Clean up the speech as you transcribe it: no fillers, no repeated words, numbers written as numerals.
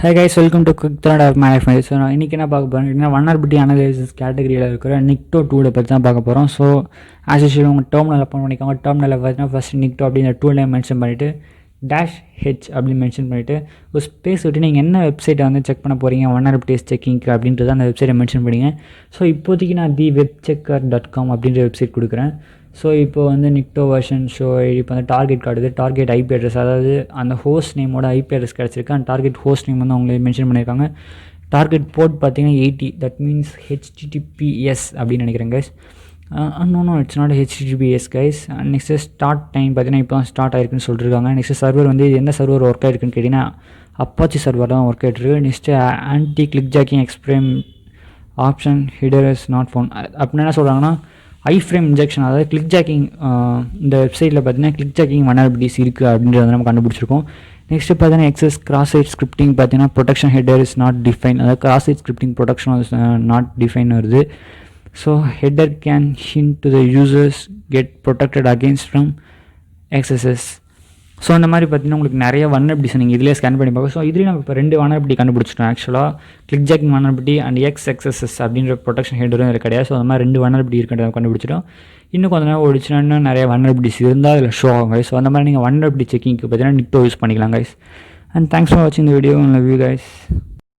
Hi guys, welcome to Quick Thread of My Life. So நான் இன்றைக்கி என்ன பார்க்க போகிறேன் வல்னரபிலிட்டி அனலைசிஸ் கேட்டகரியில் இருக்கிற நிக்டோ டூலை பற்றி தான் பார்க்க போகிறோம். ஸோ ஆஸ் யூஷுவல் உங்கள் டெர்மினல் ஓப்பன் பண்ணிக்கோங்க. டெர்மினலில் பார்த்தீங்கன்னா ஃபஸ்ட் நிக்டோ அப்படிங்கிற டூலை மென்ஷன் பண்ணிவிட்டு -h அப்படின்னு மென்ஷன் பண்ணிவிட்டு ஒரு ஸ்பேஸ் விட்டு நீங்கள் என்ன வெப்சைட்டை வந்து செக் பண்ண போகிறீங்க வல்னரபிலிட்டிஸ் செக்கிங்க்கு அப்படின்றத அந்த வெப்சைட்டை மென்ஷன் பண்ணிங்க. ஸோ இப்போதைக்கு நான் webchecker.com அப்படின்ற வெப்சைட் கொடுக்குறேன். ஸோ இப்போ வந்து நிக்டோ வெர்ஷன் ஷோ இப்போ வந்து target card target IP address, அதாவது அந்த ஹோஸ்ட் நேமோட ஐபி அட்ரஸ் கிடச்சிருக்கு. அந்த டார்கெட் ஹோஸ்ட் நேம் வந்து அவங்களே மென்ஷன் பண்ணியிருக்காங்க. டார்கெட் போர்ட் பார்த்தீங்கன்னா 80, தட் மீன்ஸ் HTTPS அப்படின்னு நினைக்கிறேன் guys. No it's not HTTPS guys. Next start time பார்த்தீங்கன்னா இப்போ ஸ்டார்ட் ஆயிருக்குன்னு சொல்லியிருக்காங்க. நெக்ஸ்ட்டு சர்வர் வந்து எந்த சர்வர் ஒர்க் ஆகிருக்குன்னு கேட்டிங்கன்னா அப்பாச்சி சர்வர் தான் ஒர்க் ஆகிட்டுருக்கு. Next anti click jacking X frame option header is not phone அப்படின்னு என்ன சொல்கிறாங்கன்னா ஐஃப்ரேம் இன்ஜெக்ஷன், அதாவது கிளிக் ஜாக்கிங். இந்த வெப்சைட்டில் பார்த்தீங்கன்னா கிளிக் ஜாக்கிங் வல்னரபிலிட்டிஸ் இருக்குது அப்படின்றத நம்ம கண்டுபிடிச்சிருக்கோம். நெக்ஸ்ட்டு பார்த்தீங்கன்னா எக்ஸஸ் கிராஸ் சைட் ஸ்கிரிப்டிங் பார்த்தீங்கன்னா protection header is not define, அதாவது cross site scripting protection is not define வருது. So header can hint to the users get protected against from XSS. So அந்த மாதிரி பார்த்தீங்கன்னா உங்களுக்கு நிறைய வல்னரபிலிட்டிஸ் நீங்கள் இதிலே ஸ்கேன் பண்ணி பார்க்க. ஸோ இதுலேயும் நம்ம இப்போ 2 வல்னரபிலிட்டி கண்டுபிடிச்சிட்டோம். ஆக்சுவலாக click jogging vulnerability and XXS அப்படின்ற ப்ரொடெக்ஷன் ஹெட்டரும் இது கிடையாது. ஸோ அந்த மாதிரி 2 வல்னரபிலிட்டி இருக்கிறத கண்டுபிடிச்சிட்டோம். இன்னும் கொஞ்சம் நேரம் ஓடிச்சுன்னா இன்னும் நிறைய வல்னரபிலிட்டிஸ் இருந்தால் அதில் ஷோ ஆகும் கைஸ். ஸோ அந்த மாதிரி நீங்கள் வல்னரபிலிட்டி செக்கிங்க்கு பார்த்தீங்கன்னா நிக்டோ யூஸ் பண்ணிக்கலாம் கைஸ். அண்ட் தேங்க்ஸ் ஃபார் வாட்சிங் இந்த வீடியோ. Love you guys.